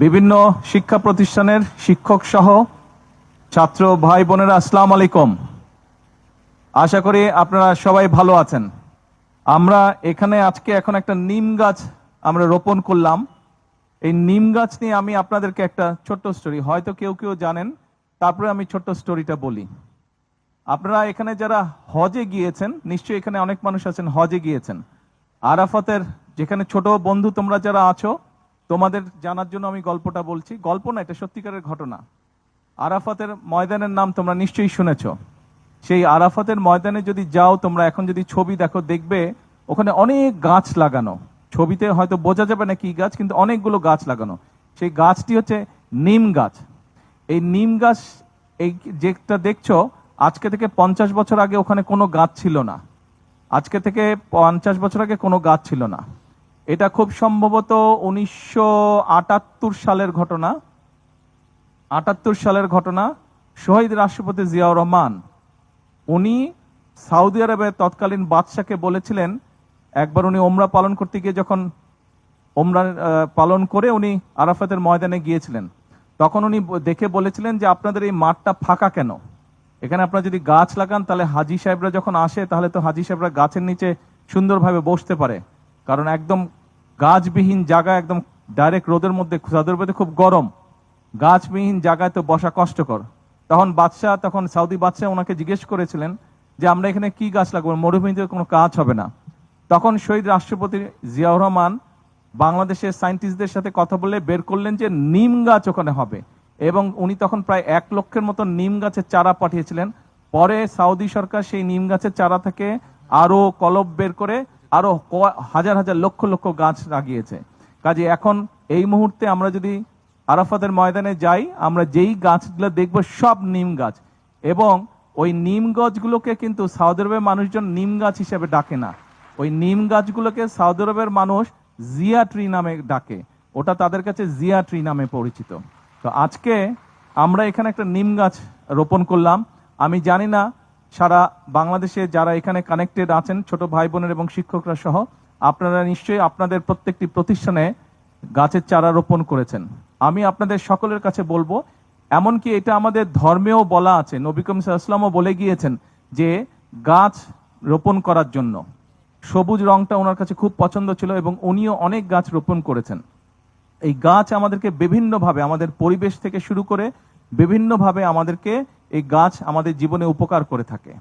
বিভিন্ন শিক্ষা প্রতিষ্ঠানের শিক্ষক সহ ছাত্র ভাই বোনেরা, আসসালামু আলাইকুম। আশা করি আপনারা সবাই ভালো আছেন। আমরা এখানে আজকে এখন একটা নিম গাছ আমরা রোপণ করলাম। এই নিম গাছ নিয়ে আমি আপনাদেরকে একটা ছোট্ট স্টোরি, হয়তো কেউ কেউ জানেন, তারপরে আমি ছোট্ট স্টোরিটা বলি। আপনারা এখানে যারা হজে গিয়েছেন, নিশ্চয়ই এখানে অনেক মানুষ আছেন হজে গিয়েছেন। আরাফাতের যেখানে ছোট বন্ধু তোমরা যারা আছো, তোমাদের জানার জন্য আমি গল্পটা বলছি। গল্প না, এটা সত্যিকারের ঘটনা। আরাফাতের ময়দানের নাম তোমরা নিশ্চয়ই শুনেছো। সেই আরাফাতের ময়দানে যদি যাও তোমরা, এখন যদি ছবি দেখো, দেখবে ওখানে অনেক গাছ লাগানো। ছবিতে হয়তো বোঝা যাবে না কি গাছ, কিন্তু অনেকগুলো গাছ লাগানো। সেই গাছটি হচ্ছে নিম গাছ। এই নিম গাছ, এই যেটা দেখছো, আজকে থেকে 50 বছর আগে ওখানে কোনো গাছ ছিল না। আজকে থেকে 50 বছর আগে কোনো গাছ ছিল না। এটা খুব সম্ভবত 1978 সালের ঘটনা। 78 সালের ঘটনা। শহীদ রাষ্ট্রপতি জিয়াউর রহমান, উনি সৌদি আরবের তৎকালীন বাদশাকে বলেছিলেন, একবার উনি ওমরা পালন করতে গিয়ে যখন ওমরা পালন করে উনি আরাফাতের ময়দানে গিয়েছিলেন, তখন উনি দেখে বলেছিলেন যে আপনাদের এই মাঠটা ফাঁকা কেন? এখানে আপনারা যদি গাছ লাগান তাহলে হাজি সাহেবরা যখন আসে, তাহলে তো হাজি সাহেবরা গাছের নিচে সুন্দরভাবে বসতে পারে। কারণ একদম গাছবিহীন জায়গা, একদম ডাইরেক্ট রোদের মধ্যে, সৌদি খুব গরম, গাছবিহীন জায়গায় তো বসা কষ্টকর। তখন সৌদি বাদশাহ ওনাকে জিজ্ঞেস করেছিলেন যে আমরা এখানে কি গাছ লাগাবো, মরুভূমিতে কোনো কাজ হবে না। তখন শহীদ রাষ্ট্রপতি জিয়াউর রহমান বাংলাদেশের সায়েন্টিস্টদের সাথে কথা বলে বের করলেন যে নিম গাছ ওখানে হবে। এবং উনি তখন প্রায় 1 লক্ষের মতো নিম গাছের চারা পাঠিয়েছিলেন। পরে সৌদি সরকার সেই নিম গাছের চারা থেকে আরো কলব বের করে আরো হাজার হাজার লক্ষ লক্ষ গাছ লাগিয়েছে। কাজে এখন এই মুহূর্তে আমরা যদি আরাফাতের ময়দানে যাই, আমরা যেই গাছগুলো দেখবো সব নিম গাছ। এবং ওই নিম গাছগুলোকে কিন্তু সৌদি আরবের মানুষজন নিম গাছ হিসেবে ডাকে না। ওই নিম গাছগুলোকে সৌদি আরবের মানুষ জিয়া ট্রি নামে ডাকে। ওটা তাদের কাছে জিয়া ট্রি নামে পরিচিত। তো আজকে আমরা এখানে একটা নিম গাছ রোপণ করলাম। আমি জানি না সারা বাংলাদেশে যারা এখানে কানেক্টেড আছেন, ছোট ভাই বোনের এবং শিক্ষকরা সহ, আপনারা নিশ্চয়ই আপনাদের প্রত্যেকটি প্রতিষ্ঠানে গাছের চারা রোপণ করেছেন। আমি আপনাদের সকলের কাছে বলবো, এমনকি এটা আমাদের ধর্মেও বলা আছে, নবী করিম সাল্লাল্লাহু আলাইহি ওয়াসাল্লামও বলে গিয়েছেন যে গাছ রোপণ করার জন্য। সবুজ রংটা ওনার কাছে খুব পছন্দ ছিল এবং উনিও অনেক গাছ রোপণ করেছেন। এই গাছ আমাদেরকে বিভিন্নভাবে, আমাদের পরিবেশ থেকে শুরু করে বিভিন্নভাবে আমাদেরকে এই গাছ আমাদের জীবনে উপকার করে থাকে।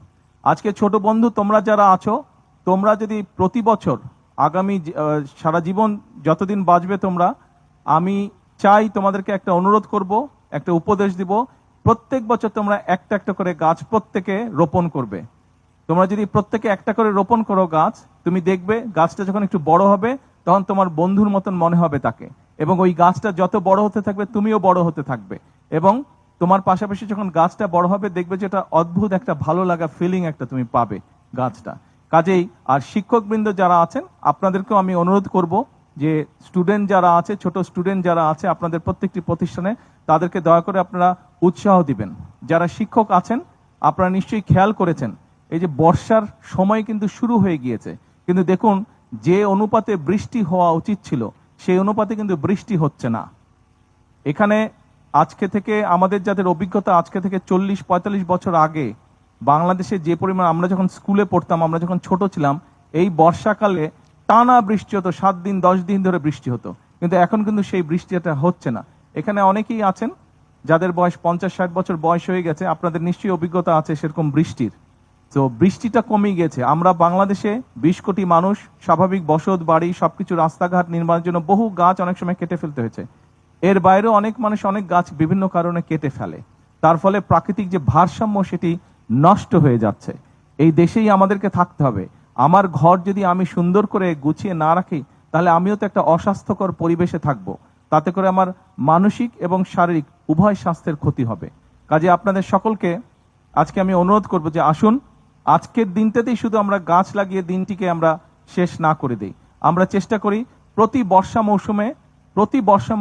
আজকে ছোট বন্ধু তোমরা যারা আছো, তোমরা যদি প্রতি বছর আগামী সারা জীবন যতদিন বাঁচবে তোমরা, আমি চাই তোমাদেরকে একটা অনুরোধ করব, একটা উপদেশ দিব, প্রত্যেক বছর তোমরা একটা একটা করে গাছ প্রত্যেকে রোপণ করবে। তোমরা যদি প্রত্যেকে একটা করে রোপণ করো গাছ, তুমি দেখবে গাছটা যখন একটু বড় হবে তখন তোমার বন্ধুর মতন মনে হবে তাকে। এবং ওই গাছটা যত বড় হতে থাকবে তুমিও বড় হতে থাকবে। এবং তোমার পাশাপাশি যখন গাছটা বড় হবে দেখবে যে এটা অদ্ভুত একটা ভালো লাগা ফিলিং একটা তুমি পাবে গাছটা। কাজেই আর শিক্ষকবৃন্দ যারা আছেন, আপনাদেরকেও আমি অনুরোধ করব যে স্টুডেন্ট যারা আছে, ছোট স্টুডেন্ট যারা আছে আপনাদের প্রত্যেকটি প্রতিষ্ঠানে, তাদেরকে দয়া করে আপনারা উৎসাহ দিবেন। যারা শিক্ষক আছেন, আপনারা নিশ্চয়ই খেয়াল করেছেন, এই যে বর্ষার সময় কিন্তু শুরু হয়ে গিয়েছে, কিন্তু দেখুন যে অনুপাতে বৃষ্টি হওয়া উচিত ছিল সেই অনুপাতে কিন্তু বৃষ্টি হচ্ছে না। এখানে আজকে থেকে আমাদের যাদের অভিজ্ঞতা, আজকে থেকে 40-45 বছর আগে বাংলাদেশে যে পরিমাণ, আমরা যখন স্কুলে পড়তাম, আমরা যখন ছোট ছিলাম, এই বর্ষাকালে টানা বৃষ্টি হতো, 7 দিন 10 দিন ধরে বৃষ্টি হতো। কিন্তু এখন কিন্তু সেই বৃষ্টিটা হচ্ছে না। এখানে অনেকেই আছেন যাদের বয়স 50-60 বছর বয়স হয়ে গেছে, আপনাদের নিশ্চয়ই অভিজ্ঞতা আছে সেরকম বৃষ্টির। তো বৃষ্টিটা কমে গেছে। আমরা বাংলাদেশে 20 কোটি মানুষ, স্বাভাবিক বসত বাড়ি, সবকিছু, রাস্তাঘাট নির্মাণের জন্য বহু গাছ অনেক সময় কেটে ফেলতে হয়েছে। এর বাইরেও অনেক মানুষ অনেক গাছ বিভিন্ন কারণে কেটে ফেলে। তার ফলে প্রাকৃতিক যে ভারসাম্য সেটি নষ্ট হয়ে যাচ্ছে। এই দেশেই আমাদেরকে থাকতে হবে। আমার ঘর যদি আমি সুন্দর করে গুছিয়ে না রাখি, তাহলে আমিও তো একটা অস্বাস্থ্যকর পরিবেশে থাকবো। তাতে করে আমার মানসিক এবং শারীরিক উভয় স্বাস্থ্যের ক্ষতি হবে। কাজে আপনাদের সকলকে আজকে আমি অনুরোধ করব যে আসুন, আজকের দিনটাতেই শুধু আমরা গাছ লাগিয়ে দিনটিকে আমরা শেষ না করে দিই। আমরা চেষ্টা করি প্রতি বর্ষা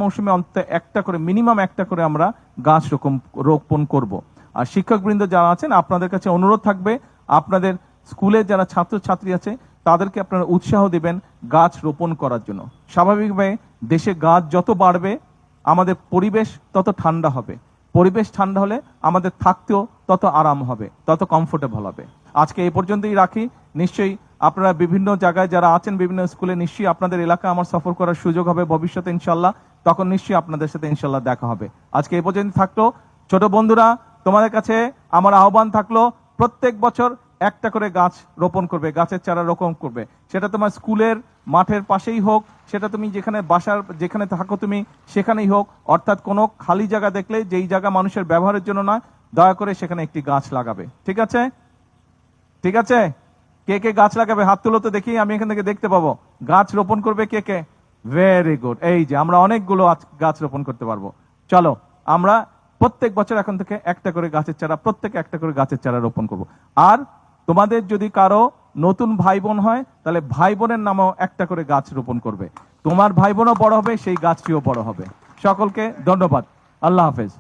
মৌসুমে অন্তত একটা করে, মিনিমাম একটা করে আমরা গাছ রোপণ করব। আর শিক্ষকবৃন্দ যারা আছেন, আপনাদের কাছে অনুরোধ থাকবে, আপনাদের স্কুলে যারা ছাত্রছাত্রী আছে তাদেরকে আপনারা উৎসাহ দিবেন গাছ রোপণ করার জন্য। স্বাভাবিকভাবে দেশে গাছ যত বাড়বে আমাদের পরিবেশ তত ঠান্ডা হবে। পরিবেশ ঠান্ডা হলে আমাদের থাকতেও তত আরাম হবে, তত কমফোর্টেবল হবে। আজকে এই পর্যন্তই রাখি। নিশ্চয়ই আপনারা বিভিন্ন জায়গায় যারা আছেন, বিভিন্ন স্কুলে, নিশ্চয়ই আপনাদের এলাকা আমার সফর করার সুযোগ হবে ভবিষ্যতে ইনশাল্লাহ। তখন নিশ্চয়ই আপনাদের সাথে ইনশাল্লাহ দেখা হবে। আজকে এই পর্যন্ত থাকলো। ছোট বন্ধুরা, তোমাদের কাছে আমার আহ্বান থাকলো, প্রত্যেক বছর একটা করে গাছ রোপণ করবে, গাছের চারা রোপণ করবে। সেটা তোমার স্কুলের মাঠের পাশেই হোক, সেটা তুমি যেখানে বাসার যেখানে থাকো তুমি সেখানেই হোক, অর্থাৎ কোনো খালি জায়গা দেখলে, যেই জায়গা মানুষের ব্যবহারের জন্য নয়, দয়া করে সেখানে একটি গাছ লাগাবে। ঠিক আছে? ঠিক আছে? কে কে গাছ লাগাবে হাত তুলো তো দেখি, আমি এখান থেকে দেখতে পাবো। গাছ রোপণ করবে কে কে? Very good. এই যে আমরা অনেকগুলো গাছ রোপণ করতে পারবো। চলো আমরা প্রত্যেক বছর এখন থেকে একটা করে গাছের চারা, প্রত্যেকে একটা করে গাছের চারা রোপণ করব। আর তোমাদের যদি কারো নতুন ভাই বোন হয়, তাহলে ভাই বোনের নামেও একটা করে গাছ রোপণ করবে। তোমার ভাই বোনও বড় হবে, সেই গাছটিও বড় হবে। সকলকে ধন্যবাদ। আল্লাহ হাফেজ।